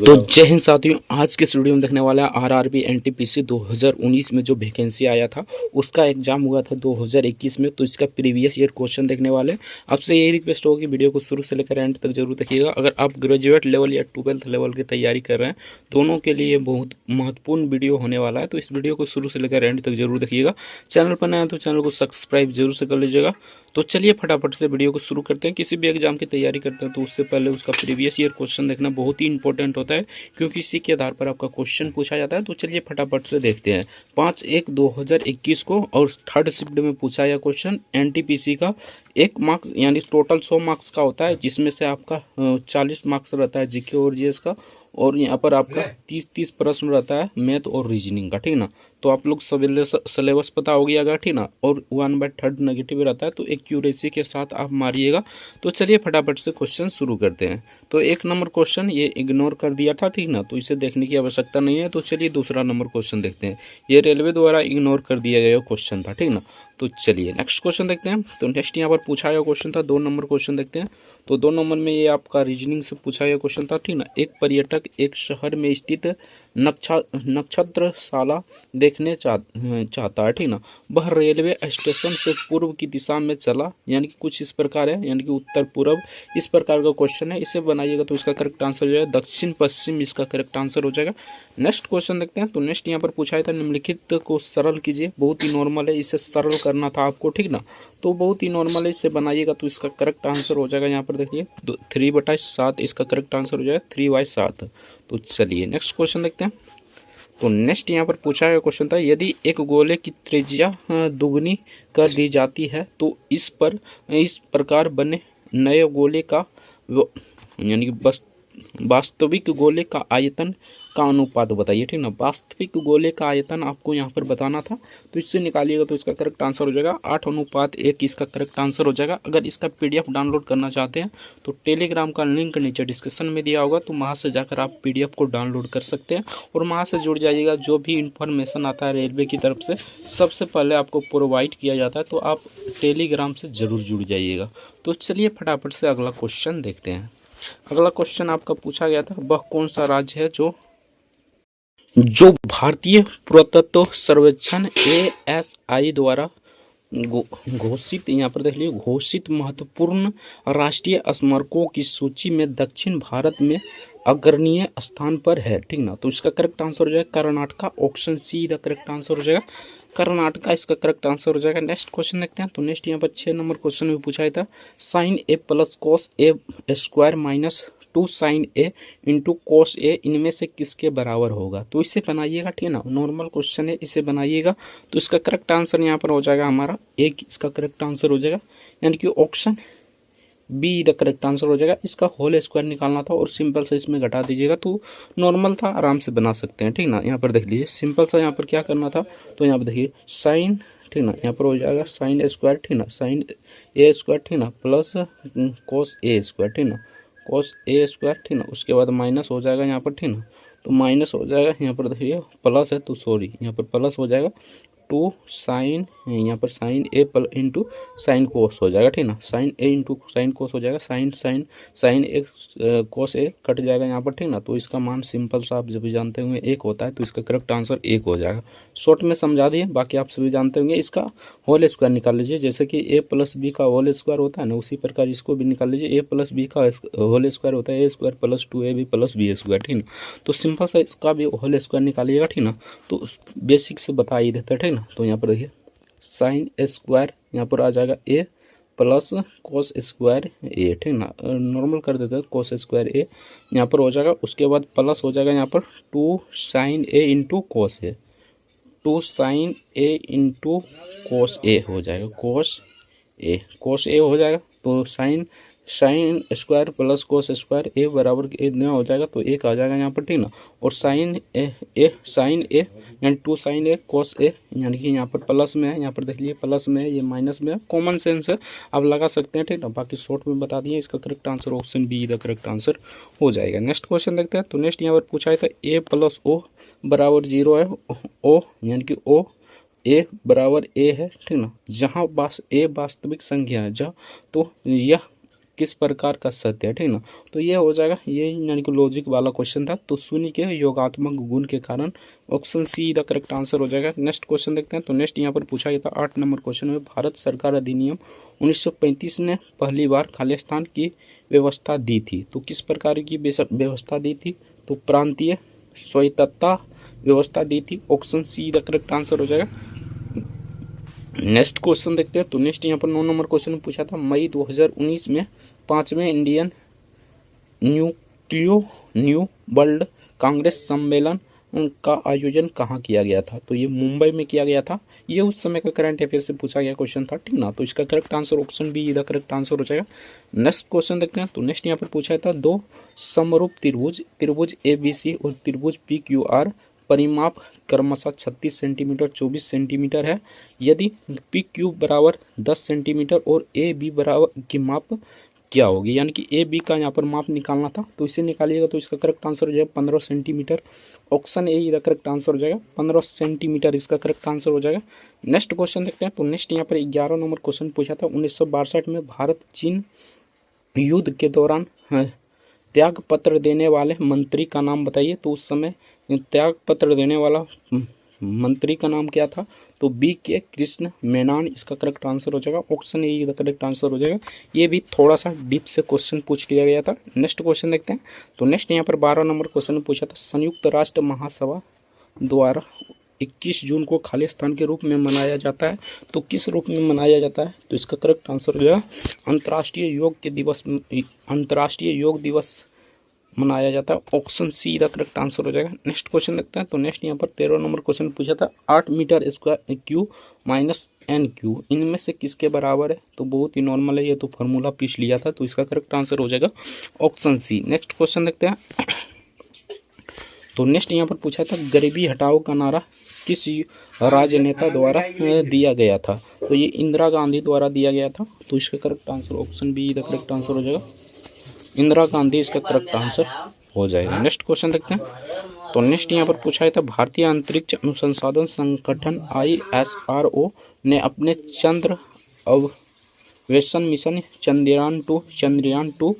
तो जय हिंद साथियों, आज के इस वीडियो में देखने वाला है आरआरबी एनटीपीसी 2019 में जो वैकेंसी आया था उसका एग्जाम हुआ था 2021 में। तो इसका प्रीवियस ईयर क्वेश्चन देखने वाले हैं। आपसे यही रिक्वेस्ट होगी वीडियो को शुरू से लेकर एंड तक जरूर देखिएगा। अगर आप ग्रेजुएट लेवल या 12th लेवल की तैयारी कर रहे हैं, दोनों के लिए बहुत महत्वपूर्ण वीडियो होने वाला है। तो इस वीडियो को शुरू से लेकर एंड तक जरूर देखिएगा। चैनल पर नया है तो चैनल को सब्सक्राइब जरूर से कर लीजिएगा। तो चलिए फटाफट से वीडियो को शुरू करते हैं। किसी भी एग्जाम की तैयारी करते हैं तो उससे पहले उसका प्रीवियस ईयर क्वेश्चन देखना बहुत ही इंपॉर्टेंट होता है, क्योंकि इसी के आधार पर आपका क्वेश्चन पूछा जाता है। तो चलिए फटाफट से देखते हैं। 5/1/2021 को और थर्ड शिफ्ट में पूछा गया क्वेश्चन एनटीपीसी का 1 मार्क्स यानी टोटल 100 मार्क्स का होता है, जिसमें से आपका 40 मार्क्स रहता है जीके और जीएस का, और यहाँ पर आपका 30 प्रश्न रहता है मैथ और रीजनिंग का, ठीक ना। तो आप लोग सिलेबस पता हो गया, ठीक ना। और 1/3 नेगेटिव रहता है, तो एक्यूरेसी के साथ आप मारिएगा। तो चलिए फटाफट से क्वेश्चन शुरू करते हैं। तो 1 नंबर क्वेश्चन ये इग्नोर कर दिया था, ठीक ना, तो इसे देखने की आवश्यकता नहीं है। तो चलिए दूसरा नंबर क्वेश्चन देखते हैं। ये रेलवे द्वारा इग्नोर कर दिया गया क्वेश्चन था, ठीक ना। तो चलिए नेक्स्ट क्वेश्चन देखते हैं। तो नेक्स्ट यहाँ पर पूछा गया क्वेश्चन था 2 नंबर क्वेश्चन देखते हैं। तो 2 नंबर में ये आपका रीजनिंग से पूछा गया क्वेश्चन था, ठीक ना। एक पर्यटक एक शहर में स्थित नक्षत्रशाला देखने चाहता है, ठीक ना। वह रेलवे स्टेशन से पूर्व की दिशा में चला, यानी कि कुछ इस प्रकार है, यानी कि उत्तर पूर्व, इस प्रकार का क्वेश्चन है। इसे बनाइएगा तो इसका करेक्ट आंसर हो जाएगा दक्षिण पश्चिम, इसका करेक्ट आंसर हो जाएगा। नेक्स्ट क्वेश्चन देखते हैं। तो नेक्स्ट यहाँ पर पूछा था निम्नलिखित को सरल कीजिए। बहुत ही नॉर्मल है, इसे सरल करना था आपको, ठीक ना। तो बहुत ही नॉर्मल है, इसे बनाइएगा तो इसका करेक्ट आंसर हो जाएगा। यहाँ पर देखिए 3/7 इसका करेक्ट आंसर हो जाएगा 3/7। तो चलिए नेक्स्ट क्वेश्चन देखते हैं। तो नेक्स्ट यहाँ पर पूछा गया क्वेश्चन था यदि एक गोले की त्रिज्या दुगनी कर दी जाती है तो इस प्रकार बने नए गोले का यानी कि बस वास्तविक गोले का आयतन का अनुपात बताइए, ठीक ना। वास्तविक गोले का आयतन आपको यहाँ पर बताना था, तो इससे निकालिएगा तो इसका करेक्ट आंसर हो जाएगा 8:1 इसका करेक्ट आंसर हो जाएगा। अगर इसका पीडीएफ डाउनलोड करना चाहते हैं तो टेलीग्राम का लिंक नीचे डिस्क्रिप्शन में दिया होगा, तो वहाँ से जाकर आप पीडीएफ को डाउनलोड कर सकते हैं और वहाँ से जुड़ जाइएगा। जो भी इंफॉर्मेशन आता है रेलवे की तरफ से सबसे पहले आपको प्रोवाइड किया जाता है, तो आप टेलीग्राम से ज़रूर जुड़ जाइएगा। तो चलिए फटाफट से अगला क्वेश्चन देखते हैं। अगला क्वेश्चन आपका पूछा गया था वह कौन सा राज्य है जो भारतीय पुरातत्व सर्वेक्षण ASI द्वारा घोषित, यहाँ पर देख लीजिए, घोषित महत्वपूर्ण राष्ट्रीय स्मारकों की सूची में दक्षिण भारत में अग्रणीय स्थान पर है, ठीक ना। तो इसका करेक्ट आंसर हो जाएगा कर्नाटका। ऑप्शन सी का करेक्ट आंसर हो जाएगा कर्नाटका, इसका करेक्ट आंसर हो जाएगा। नेक्स्ट क्वेश्चन देखते हैं। तो नेक्स्ट यहाँ पर 6 नंबर क्वेश्चन में पूछा था sin A + cos A² - 2 sin A × cos A इनमें से किसके बराबर होगा। तो इसे बनाइएगा, ठीक है ना। नॉर्मल क्वेश्चन है, इसे बनाइएगा तो इसका करेक्ट आंसर यहाँ पर हो जाएगा हमारा एक, इसका करेक्ट आंसर हो जाएगा, यानी कि option be the correct answer हो जाएगा। इसका होल स्क्वायर निकालना था और सिंपल सा इसमें घटा दीजिएगा, तो नॉर्मल था, आराम से बना सकते हैं, ठीक ना। यहाँ पर देख लीजिए सिंपल सा यहाँ पर क्या करना था, तो यहाँ पर देखिए साइन, ठीक ना, यहाँ पर हो जाएगा sin A², ठीक ना, sin A², ठीक ना, प्लस cos A², ठीक ना, cos A², ठीक ना। उसके बाद माइनस हो जाएगा यहाँ पर, ठीक ना, तो माइनस हो जाएगा यहाँ पर देखिए प्लस है तो सॉरी यहाँ पर प्लस हो जाएगा 2 sin, यहाँ पर sin A × sin cos हो जाएगा, ठीक ना। sin A × sin cos हो जाएगा, sin A cos A cut जाएगा यहाँ पर, ठीक ना। तो इसका मान सिंपल सा आप जब भी जानते होंगे 1 होता है, तो इसका करेक्ट आंसर 1 हो जाएगा। शॉर्ट में समझा दिए, बाकी आप सभी जानते होंगे। इसका होल स्क्वायर निकाल लीजिए, जैसे कि A + B का होल स्क्वायर होता है ना, उसी प्रकार इसको भी निकाल लीजिए। A + B का होल स्क्वायर होता है A² + 2AB + B², ठीक ना। तो सिंपल सा इसका भी होल स्क्वायर निकालिएगा, ठीक ना। तो बेसिक से बता ही देता है, ठीक ना। तो यहाँ पर देखिए sin A² यहाँ पर आ जाएगा A + cos A², ठीक ना। नॉर्मल कर देते हैं cos A² यहाँ पर हो जाएगा। उसके बाद प्लस हो जाएगा यहाँ पर 2 sin A × cos A, 2 sin A × cos A हो जाएगा, cos A हो जाएगा। तो sin A² + cos A² A बराबर इतना हो जाएगा, तो 1 आ जाएगा यहाँ पर, ठीक ना। और sin A यानी 2 sin A cos A, यानी कि यहाँ पर प्लस में है, यहाँ पर देख लीजिए प्लस में है, ये माइनस में है। कॉमन सेंस है, आप लगा सकते हैं, ठीक ना। बाकी शॉर्ट में बता दिए, इसका correct answer option be the correct answer हो जाएगा। नेक्स्ट क्वेश्चन देखते हैं। तो नेक्स्ट यहाँ पर पूछा है था A + O = 0 है, O यानी कि O A = A है, ठीक ना। जहाँ A वास्तविक संख्या है, जहाँ तो यह किस प्रकार का सत्य है, ठीक ना। तो ये हो जाएगा, ये यानी कि लॉजिक वाला क्वेश्चन था। तो शून्य के योगात्मक गुण के कारण option C the correct answer हो जाएगा। नेक्स्ट क्वेश्चन देखते हैं। तो नेक्स्ट यहाँ पर पूछा गया था 8 नंबर क्वेश्चन में, भारत सरकार अधिनियम 1935 ने पहली बार खालिस्तान की व्यवस्था दी थी। तो किस प्रकार की व्यवस्था दी थी? तो प्रांतीय स्वायत्तता व्यवस्था दी थी। Option C the correct answer हो जाएगा। नेक्स्ट क्वेश्चन देखते हैं। तो नेक्स्ट यहाँ पर 9 नंबर क्वेश्चन पूछा था, मई 2019 में 5वें इंडियन न्यू वर्ल्ड कांग्रेस सम्मेलन का आयोजन कहाँ किया गया था? तो ये मुंबई में किया गया था। ये उस समय का करंट अफेयर से पूछा गया क्वेश्चन था, ठीक ना। तो इसका करेक्ट आंसर ऑप्शन बी इधर करेक्ट आंसर हो जाएगा। नेक्स्ट क्वेश्चन देखते हैं। तो नेक्स्ट यहाँ पर पूछा था, दो समरूप त्रिभुज ABC और त्रिभुज PQR परिमाप क्रमशः 36 सेंटीमीटर 24 सेंटीमीटर है। यदि PQ बराबर 10 सेंटीमीटर और AB बराबर की माप क्या होगी? यानी कि AB का यहाँ पर माप निकालना था, तो इसे निकालिएगा तो इसका करेक्ट आंसर हो जाएगा 15 सेंटीमीटर। ऑप्शन ए इसका करेक्ट आंसर हो जाएगा 15 सेंटीमीटर, इसका करेक्ट आंसर हो जाएगा। नेक्स्ट क्वेश्चन देखते हैं। तो नेक्स्ट यहाँ पर 11 नंबर क्वेश्चन पूछा था, 1962 में भारत चीन युद्ध के दौरान त्याग पत्र देने वाले मंत्री का नाम बताइए। तो उस समय त्याग पत्र देने वाला मंत्री का नाम क्या था? तो BK कृष्ण मेनन, इसका करेक्ट आंसर हो जाएगा। ऑप्शन ए का करेक्ट आंसर हो जाएगा। ये भी थोड़ा सा डीप से क्वेश्चन पूछ लिया गया था। नेक्स्ट क्वेश्चन देखते हैं। तो नेक्स्ट यहाँ पर 12 नंबर क्वेश्चन पूछा था, संयुक्त राष्ट्र महासभा द्वारा 21 जून को खालिस्तान के रूप में मनाया जाता है। तो किस रूप में मनाया जाता है? तो इसका करेक्ट आंसर हो जाएगा अंतर्राष्ट्रीय योग दिवस मनाया जाता है। ऑप्शन सी का करेक्ट आंसर हो जाएगा। नेक्स्ट क्वेश्चन देखते हैं। तो नेक्स्ट यहाँ पर 13 नंबर क्वेश्चन पूछा था, 8 metre square Q minus NQ इनमें से किसके बराबर है? तो बहुत ही नॉर्मल है, ये तो फार्मूला पीछ लिया था, तो इसका करेक्ट आंसर हो जाएगा ऑप्शन सी। नेक्स्ट क्वेश्चन देखते हैं। तो नेक्स्ट यहाँ पर पूछा था, गरीबी हटाओ का नारा किस राजनेता द्वारा दिया गया था? तो ये इंदिरा गांधी द्वारा दिया गया था। तो इसका correct answer option be the correct answer हो जाएगा, इंदिरा गांधी इसका करेक्ट आंसर हो जाएगा। नेक्स्ट क्वेश्चन देखते हैं। तो नेक्स्ट यहाँ पर पूछा था, भारतीय अंतरिक्ष अनुसंधान संगठन ISRO ने अपने चंद्र अववेषण मिशन चंद्रयान 2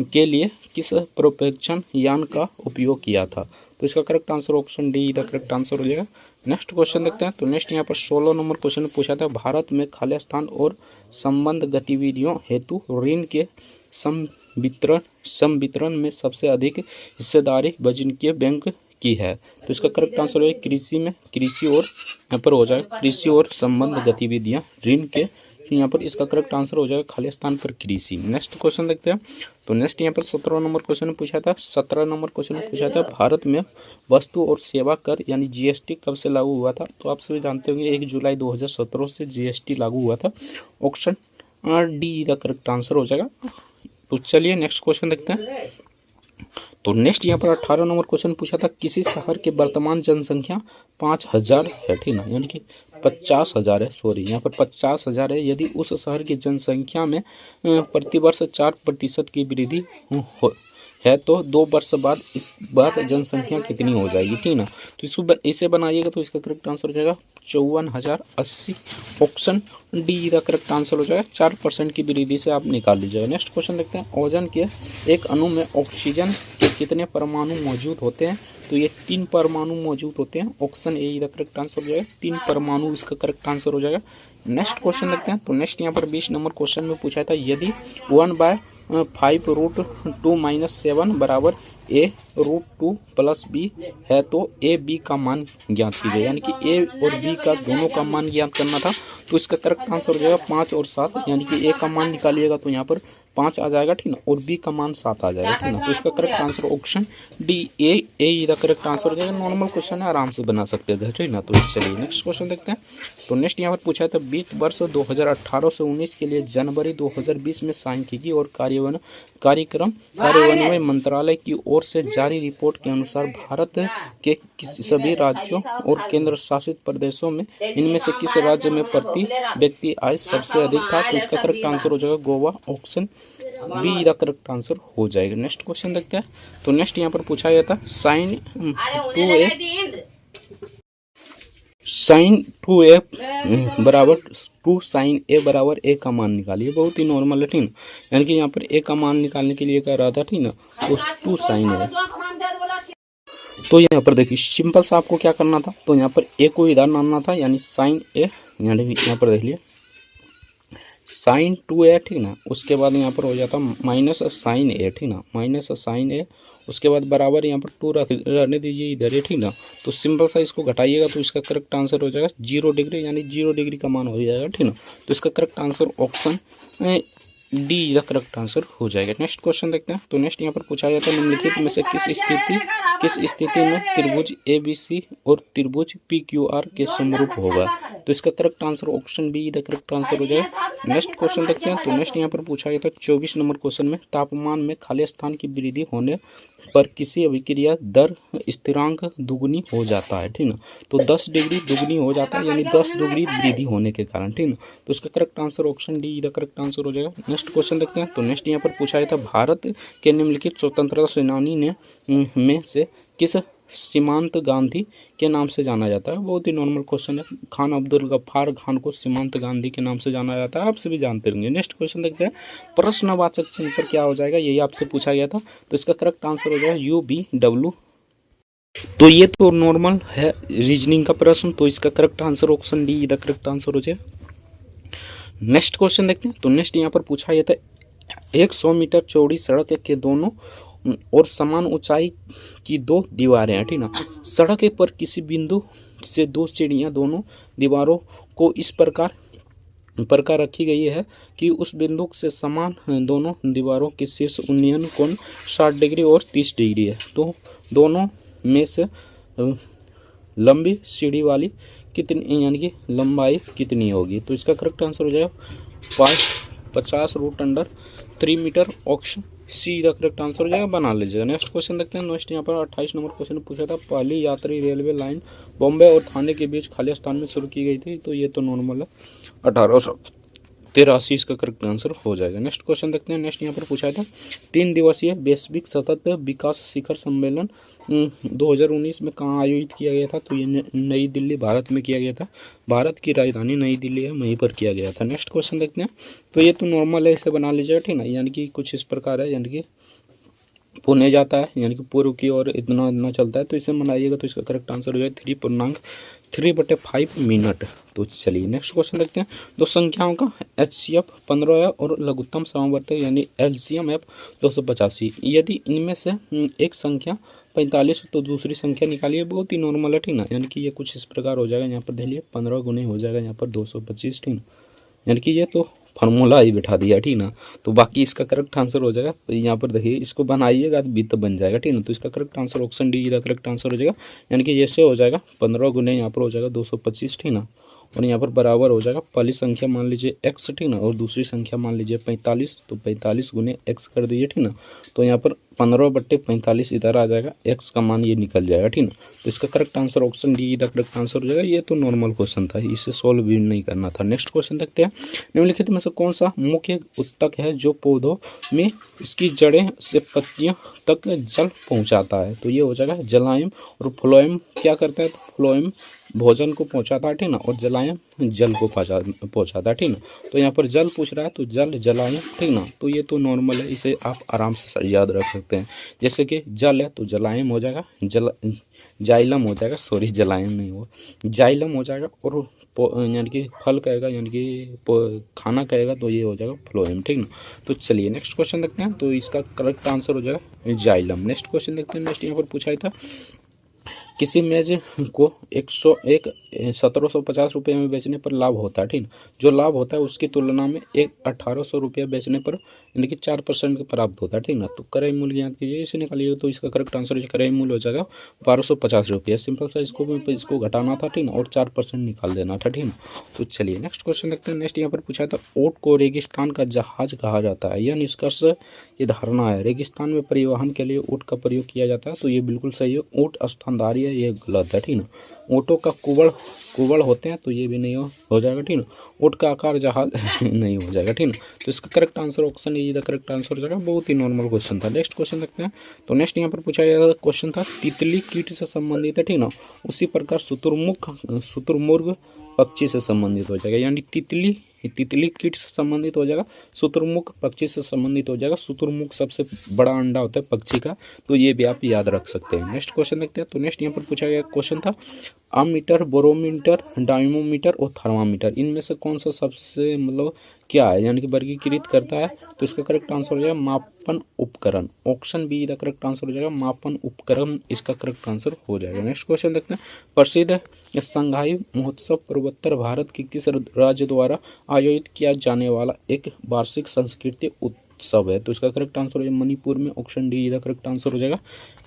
के लिए किस प्रक्षेपण यान का उपयोग किया था? तो इसका correct answer option D the correct answer हो जाएगा। नेक्स्ट क्वेश्चन देखते हैं। तो नेक्स्ट यहाँ पर 16 नंबर क्वेश्चन पूछा था, भारत में खालिस्तान और संबंध गतिविधियों हेतु ऋण के संवितरण में सबसे अधिक हिस्सेदारी वाणिज्य बैंक की है। तो इसका करेक्ट आंसर है कृषि और यहाँ पर हो जाएगा कृषि और संबंध गतिविधियाँ ऋण के, यहाँ पर इसका करेक्ट आंसर हो जाएगा खालिस्तान पर कृषि। नेक्स्ट क्वेश्चन देखते हैं। तो नेक्स्ट यहाँ पर 17 नंबर क्वेश्चन पूछा था, 17 नंबर क्वेश्चन पूछा था, भारत में वस्तु और सेवा कर यानी GST कब से लागू हुआ था? तो आप सभी जानते होंगे 1 जुलाई 2017 से GST लागू हुआ था। ऑप्शन डी का करेक्ट आंसर हो जाएगा। तो चलिए नेक्स्ट क्वेश्चन देखते हैं। तो नेक्स्ट यहाँ पर 18 नंबर क्वेश्चन पूछा था, किसी शहर की वर्तमान जनसंख्या 5000 है, ठीक ना, यानी कि 50,000 है, सॉरी यहाँ पर 50,000 है। यदि उस शहर की जनसंख्या में प्रतिवर्ष 4% की वृद्धि है तो 2 वर्ष बाद इस बार जनसंख्या कितनी हो जाएगी, ठीक ना। तो इसे बनाइएगा तो इसका करेक्ट आंसर हो जाएगा 54,080। ऑप्शन डी का करेक्ट आंसर हो जाएगा। 4% की वृद्धि से आप निकाल लीजिएगा। नेक्स्ट क्वेश्चन देखते हैं, ओजोन के एक अणु में ऑक्सीजन के कितने परमाणु मौजूद होते हैं? तो ये 3 परमाणु मौजूद होते हैं। ऑप्शन ए का करेक्ट आंसर हो जाएगा, 3 परमाणु इसका करेक्ट आंसर हो जाएगा। नेक्स्ट क्वेश्चन देखते हैं। तो नेक्स्ट यहाँ पर 20 नंबर क्वेश्चन में पूछा था, यदि 1/5√2 - 7 बराबर A√2 + B है तो AB का मान ज्ञात कीजिए, यानी कि A और B का दोनों का मान ज्ञात करना था। तो इसका करेक्ट आंसर हो जाएगा 5 और 7, यानी कि A का मान निकालिएगा तो यहाँ पर 5 आ जाएगा, ठीक ना, और B का मान 7 आ जाएगा, ठीक ना। तो इसका correct answer option D A का करेक्ट आंसर हो जाएगा। नॉर्मल क्वेश्चन है, आराम से बना सकते हैं, ठीक ना। तो चलिए नेक्स्ट क्वेश्चन देखते हैं। तो नेक्स्ट यहाँ पर पूछा था, वित्त वर्ष 2018 से 19 के लिए जनवरी 2020 में सांख्यिकी और कार्यान्वयन मंत्रालय की ओर से जारी रिपोर्ट के अनुसार भारत के सभी राज्यों और केंद्र शासित प्रदेशों में इनमें से किस राज्य में प्रति व्यक्ति आय सबसे अधिक था? तो इसका करेक्ट आंसर हो जाएगा गोवा। ऑप्शन बी का करेक्ट आंसर हो जाएगा। नेक्स्ट क्वेश्चन देखते हैं। तो नेक्स्ट यहाँ पर पूछा गया था, साइन 2a बराबर 2 sin a बराबर a का मान निकालिए। बहुत ही नॉर्मल है, ठीक ना। यानी कि यहाँ पर a का मान निकालने के लिए कह रहा था, ठीक ना, तो 2 sin a। तो यहाँ पर देखिए सिंपल सा आपको क्या करना था, तो यहाँ पर a को इधर लाना था, यानी sin a, यानी यहाँ पर देख लिए sin 2a, ठीक ना। उसके बाद यहाँ पर हो जाता माइनस sin a, ठीक ना, माइनस sin a। उसके बाद बराबर यहाँ पर 2 रहने दीजिए इधर है, ठीक ना। तो सिंपल सा इसको घटाइएगा तो इसका करेक्ट आंसर हो जाएगा 0 डिग्री, यानी 0 डिग्री का मान हो जाएगा, ठीक ना। तो इसका correct answer option D the correct answer हो जाएगा। नेक्स्ट क्वेश्चन देखते हैं। तो नेक्स्ट यहाँ पर पूछा जाता है निम्नलिखित में से किस स्थिति में त्रिभुज ABC और त्रिभुज PQR के समरूप होगा। तो इसका correct answer option be the correct answer हो जाएगा। नेक्स्ट क्वेश्चन देखते हैं। तो नेक्स्ट यहाँ पर पूछा जाता है 24 नंबर क्वेश्चन में तापमान में खाली स्थान की वृद्धि होने पर किसी अभिक्रिया दर स्थिरांक दुगुनी हो जाता है, ठीक ना। तो 10 डिग्री दुगुनी हो जाता है, यानी 10 डिग्री वृद्धि होने के कारण, ठीक ना। तो इसका correct answer option D the correct answer हो जाएगा। नेक्स्ट क्वेश्चन देखते हैं। तो नेक्स्ट यहाँ पर पूछा जाता है भारत के निम्नलिखित स्वतंत्रता सेनानी ने में से किस सीमांत गांधी के नाम से जाना जाता है। बहुत ही नॉर्मल क्वेश्चन है। खान अब्दुल गफ्फार खान को सीमांत गांधी के नाम से जाना जाता है, आप सभी जानते होंगे। नेक्स्ट क्वेश्चन देखते हैं। प्रश्नवाचक चिन्ह पर क्या हो जाएगा, यही आपसे पूछा गया था। तो इसका करेक्ट आंसर हो जाएगा UBW। तो ये तो नॉर्मल है रीजनिंग का प्रश्न, तो इसका correct answer option D the correct answer हो जाएगा। नेक्स्ट क्वेश्चन देखते हैं। तो नेक्स्ट यहाँ पर पूछा गया था 100 मीटर चौड़ी सड़क के दोनों और समान ऊंचाई की 2 दीवारें हैं, ठीक ना। सड़क पर किसी बिंदु से 2 सीढ़ियां दोनों दीवारों को इस प्रकार रखी गई है कि उस बिंदु से समान दोनों दीवारों के शीर्ष उन्नयन कोण 60 डिग्री और 30 डिग्री है। तो दोनों में से लंबी सीढ़ी वाली कितनी, यानी कि लंबाई कितनी होगी। तो इसका करेक्ट आंसर हो जाएगा 50√3 metre. Option C the correct answer हो जाएगा, बना लीजिएगा। नेक्स्ट क्वेश्चन देखते हैं। नेक्स्ट यहाँ पर 28 नंबर क्वेश्चन पूछा था पहली यात्री रेलवे लाइन बॉम्बे और थाने के बीच खाली स्थान में शुरू की गई थी। तो ये तो नॉर्मल है, 1883 इसका करेक्ट आंसर हो जाएगा। नेक्स्ट क्वेश्चन देखते हैं। नेक्स्ट यहाँ पर पूछा था 3 दिवसीय वैश्विक सतत विकास शिखर सम्मेलन 2019 में कहाँ आयोजित किया गया था। तो ये नई दिल्ली भारत में किया गया था। भारत की राजधानी नई दिल्ली है, वहीं पर किया गया था। नेक्स्ट क्वेश्चन देखते हैं। तो ये तो नॉर्मल है, इसे बना लीजिएगा, ठीक ना। यानी कि कुछ इस प्रकार है, यानी कि पुणे जाता है, यानी कि पूर्व की ओर इतना चलता है। तो इसे बनाइएगा तो इसका करेक्ट आंसर हो जाए 3.3/5 मिनट। तो चलिए नेक्स्ट क्वेश्चन देखते हैं। दो संख्याओं का HCF 15 है और लघुत्तम समवर्तक यानी LCM F 285। यदि इनमें से एक संख्या 45 तो दूसरी संख्या निकालिए। बहुत ही नॉर्मल है, ठीक ना। यानी कि ये कुछ इस प्रकार हो जाएगा। यहाँ पर देख लीजिए 15 गुने हो जाएगा यहाँ पर 225, ठीक ना। यानी कि ये तो फार्मूला ही बैठा दिया, ठीक ना। तो बाकी इसका करेक्ट आंसर हो जाएगा। तो यहाँ पर देखिए इसको बनाइएगा तो वित्त बन जाएगा, ठीक ना। तो इसका करेक्ट आंसर ऑप्शन डी का करेक्ट आंसर हो जाएगा। यानी कि जैसे हो जाएगा 15 गुने यहाँ पर हो जाएगा 225, ठीक ना। और यहाँ पर बराबर हो जाएगा पहली संख्या मान लीजिए x, ठीक ना, और दूसरी संख्या मान लीजिए 45। तो 45 गुने x कर दीजिए, ठीक ना। तो यहाँ पर 15/45 इधर आ जाएगा, x का मान ये निकल जाएगा, ठीक ना। तो इसका correct answer option D the correct answer हो जाएगा। ये तो नॉर्मल क्वेश्चन था, इसे सॉल्व भी नहीं करना था। नेक्स्ट क्वेश्चन देखते हैं। निम्नलिखित में से कौन सा मुख्य उत्तक है जो पौधों में इसकी जड़ें से पत्तियों तक जल पहुँचाता है। तो ये हो जाएगा जलायम। और फ्लोएम क्या करता है, तो फ्लोएम भोजन को पहुंचाता है, ठीक ना, और जलायम जल को पहुंचाता है, ठीक ना। तो यहाँ पर जल पूछ रहा है तो जल जलायम, ठीक ना। तो ये तो नॉर्मल है, इसे आप आराम से याद रख सकते हैं। जैसे कि जल है तो जलायम हो जाएगा, जाइलम हो जाएगा, सॉरी जलायम नहीं हो, जाइलम हो जाएगा। और यानी कि फल कहेगा, यानी कि खाना कहेगा तो ये हो जाएगा फ्लोएम, ठीक ना। तो चलिए नेक्स्ट क्वेश्चन देखते हैं। तो इसका करेक्ट आंसर हो जाएगा जाइलम। नेक्स्ट क्वेश्चन देखते हैं। नेक्स्ट यहाँ पर पूछा था किसी मेज को 1750 रुपये में बेचने पर लाभ होता है, ठीक। जो लाभ होता है उसकी तुलना में 1800 रुपया बेचने पर यानी कि 4% का प्राप्त होता है, ठीक ना। तो क्रय मूल्य याद कीजिए, इसे निकालिए तो इसका करेक्ट आंसर क्रय मूल्य हो जाएगा 1250 रुपया। सिंपल सा इसको घटाना था, ठीक ना, और 4% निकाल देना था, ठीक ना। तो चलिए नेक्स्ट क्वेश्चन देखते हैं। नेक्स्ट यहाँ पर पूछा था ऊँट को रेगिस्तान का जहाज कहा जाता है। यह निष्कर्ष ये धारणा है रेगिस्तान में परिवहन के लिए ऊँट का प्रयोग किया जाता है। तो ये बिल्कुल सही है। ऊँट स्तनधारी है, है, ये गलत है, ठीक ना। ऊँटों का कुबड़ होते हैं, तो ये भी नहीं हो जाएगा, ठीक ना। ऊँट का आकार जहाज नहीं हो जाएगा, ठीक ना। तो इसका correct answer option A the correct answer हो जाएगा। बहुत ही नॉर्मल क्वेश्चन था। नेक्स्ट क्वेश्चन देखते हैं। तो नेक्स्ट यहाँ पर पूछा गया क्वेश्चन था, तितली कीट से संबंधित है, ठीक ना। उसी प्रकार शुतुरमुर्ग पक्षी से संबंधित हो जाएगा, यानी तितली कीट से संबंधित हो जाएगा, शुतुरमुर्ग पक्षी से संबंधित हो जाएगा। शुतुरमुर्ग सबसे बड़ा अंडा होता है पक्षी का, तो ये भी आप याद रख सकते हैं। नेक्स्ट क्वेश्चन देखते हैं। तो नेक्स्ट यहाँ पर पूछा गया क्वेश्चन था, अमीटर, बोरोमीटर, डायमोमीटर और थर्मामीटर, इनमें से कौन सा सबसे मतलब क्या है, यानी कि वर्गीकृत करता है। तो इसका करेक्ट आंसर हो जाएगा मापन उपकरण। ऑप्शन बी का करेक्ट आंसर हो जाएगा मापन उपकरण, इसका करेक्ट आंसर हो जाएगा। नेक्स्ट क्वेश्चन देखते हैं। प्रसिद्ध संघाई महोत्सव पूर्वोत्तर भारत की किस राज्य द्वारा आयोजित किया जाने वाला एक वार्षिक सांस्कृतिक उत्सव है। तो इसका करेक्ट आंसर हो जाएगा मणिपुर में। ऑप्शन डी का करेक्ट आंसर हो जाएगा।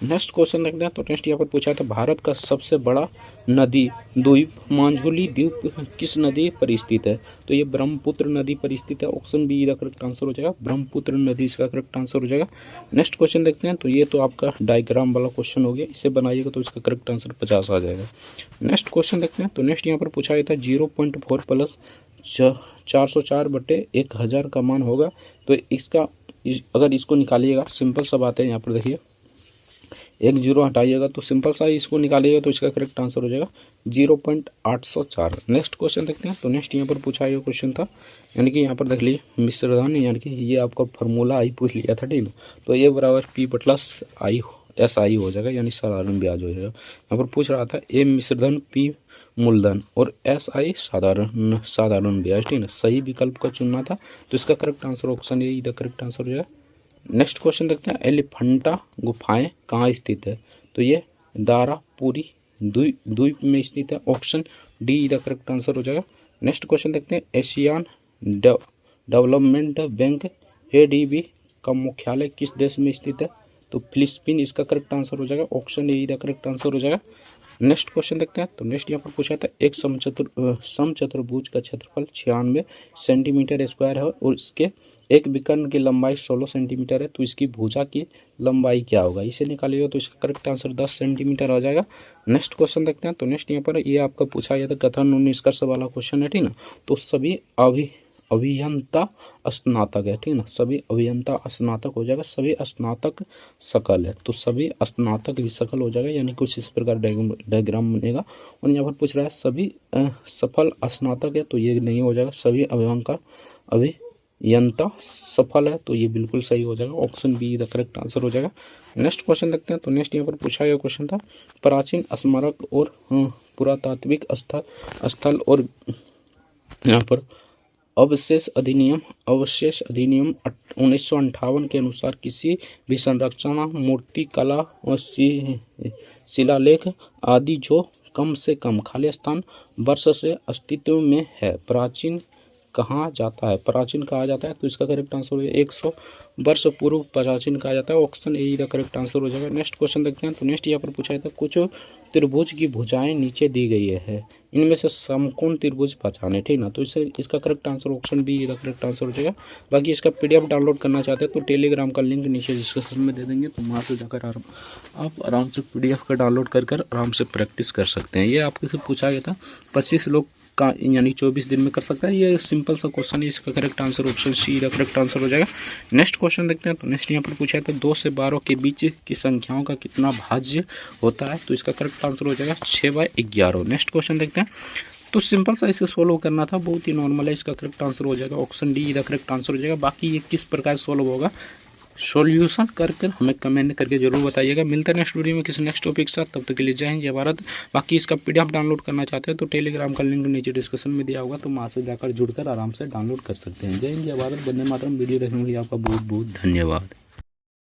नेक्स्ट क्वेश्चन देखते हैं। तो नेक्स्ट यहाँ पर पूछा था, भारत का सबसे बड़ा नदी द्वीप मांझुली द्वीप किस नदी पर स्थित है। तो ये ब्रह्मपुत्र नदी पर स्थित है। ऑप्शन बी का करेक्ट आंसर हो जाएगा ब्रह्मपुत्र नदी, इसका करेक्ट आंसर हो जाएगा। नेक्स्ट क्वेश्चन देखते हैं। तो ये तो आपका डायग्राम वाला क्वेश्चन हो गया, इसे बनाइएगा तो इसका करेक्ट आंसर 50 आ जाएगा। नेक्स्ट क्वेश्चन देखते हैं। तो नेक्स्ट यहाँ पर पूछा गया था 0.4 प्लस 404/1000 का मान होगा। तो इसका अगर इसको निकालिएगा, सिंपल सा बात है, यहाँ पर देखिए 1 0 हटाइएगा तो सिंपल सा इसको निकालिएगा, तो इसका करेक्ट आंसर हो जाएगा 0.804। नेक्स्ट क्वेश्चन देखते हैं। तो नेक्स्ट यहाँ पर पूछा गया क्वेश्चन था, यानी कि यहाँ पर देख लीजिए मिश्रधन, यानी कि ये आपका फार्मूला आई पूछ लिया था, ठीक है। तो ये बराबर P+SI हो जाएगा, यानी साधारण ब्याज हो जाएगा। यहाँ पर पूछ रहा था ए मिश्रधन, P मूलधन और SI साधारण ब्याज, ठीक है। सही विकल्प का चुनना था, तो इसका correct answer option A the correct answer हो जाएगा। नेक्स्ट क्वेश्चन देखते हैं। एलिफेंटा गुफाएं कहाँ स्थित है। तो ये दारापुरी द्वीप में स्थित है। Option D the correct answer हो जाएगा। नेक्स्ट क्वेश्चन देखते हैं। एशियन डेवलपमेंट बैंक ADB का मुख्यालय किस देश में स्थित है। तो फिलिस्पीन, इसका करेक्ट आंसर हो जाएगा। Option A the correct answer हो जाएगा। नेक्स्ट क्वेश्चन देखते हैं। तो नेक्स्ट यहाँ पर पूछा था, एक समचतुर्भुज का क्षेत्रफल 96 सेंटीमीटर स्क्वायर है और इसके एक विकर्ण की लंबाई 16 सेंटीमीटर है। तो इसकी भुजा की लंबाई क्या होगा, इसे निकालिएगा तो इसका करेक्ट आंसर 10 सेंटीमीटर आ जाएगा। नेक्स्ट क्वेश्चन देखते हैं। तो नेक्स्ट यहाँ पर ये आपका पूछा गया था कथन और निष्कर्ष वाला क्वेश्चन है, ठीक ना। तो सभी अभियंता स्नातक है, ठीक ना। सभी अभियंता स्नातक हो जाएगा, सभी स्नातक सकल है, तो सभी स्नातक भी सकल हो जाएगा, यानी कुछ इस प्रकार डायग्राम बनेगा। और यहाँ पर पूछ रहा है सभी सफल स्नातक है, तो ये नहीं हो जाएगा। सभी अभियंता सफल है, तो ये बिल्कुल सही हो जाएगा। Option be the correct answer हो जाएगा। नेक्स्ट क्वेश्चन देखते हैं। तो नेक्स्ट यहाँ पर पूछा गया क्वेश्चन था, प्राचीन स्मारक और पुरातात्विक स्थल और यहाँ पर अवशेष अधिनियम 1958 के अनुसार किसी भी संरचना, मूर्ति, कला और शिलालेख आदि जो कम से कम खाली स्थान वर्ष से अस्तित्व में है, प्राचीन कहा जाता है। प्राचीन कहा जाता है, तो इसका करेक्ट आंसर हो जाएगा 100 वर्ष पूर्व प्राचीन कहा जाता है। ऑप्शन ए का करेक्ट आंसर हो जाएगा। नेक्स्ट क्वेश्चन देखते हैं। तो नेक्स्ट यहाँ पर पूछा जाता है, कुछ त्रिभुज की भुजाएं नीचे दी गई है, इनमें से समकोण त्रिभुज पहचाने, ठीक ना। तो इसका करेक्ट आंसर ऑप्शन बी का करेक्ट आंसर हो जाएगा। बाकी इसका PDF डाउनलोड करना चाहते हैं तो टेलीग्राम का लिंक नीचे डिस्क्रिप्शन में दे देंगे, तो वहाँ से जाकर आप आराम से PDF का डाउनलोड कर आराम से प्रैक्टिस कर सकते हैं। ये आपसे पूछा गया था 25 लोग का, यानी 24 दिन में कर सकता है। ये सिंपल सा क्वेश्चन है, इसका करेक्ट आंसर ऑप्शन सी का करेक्ट आंसर हो जाएगा। नेक्स्ट क्वेश्चन देखते हैं। तो नेक्स्ट यहाँ पर पूछा है, तो 2 से 12 के बीच की संख्याओं का कितना भाज्य होता है। तो इसका करेक्ट आंसर हो जाएगा 6/11। नेक्स्ट क्वेश्चन देखते हैं। तो सिंपल सा इसे सोल्व करना था, बहुत ही नॉर्मल है, इसका करेक्ट आंसर हो जाएगा। ऑप्शन डी का करेक्ट आंसर हो जाएगा। बाकी ये किस प्रकार सोल्व होगा, सॉल्यूशन करके हमें कमेंट करके जरूर बताइएगा। मिलते हैं नेक्स्ट वीडियो में किसी नेक्स्ट टॉपिक के साथ, तब तक के लिए जय हिंद जय भारत। बाकी इसका PDF डाउनलोड करना चाहते हैं तो टेलीग्राम का लिंक नीचे डिस्क्रिप्शन में दिया होगा, तो वहाँ से जाकर जुड़कर आराम से डाउनलोड कर सकते हैं। जय हिंद जय भारत, वंदे मातरम। वीडियो देखने के लिए आपका बहुत बहुत धन्यवाद।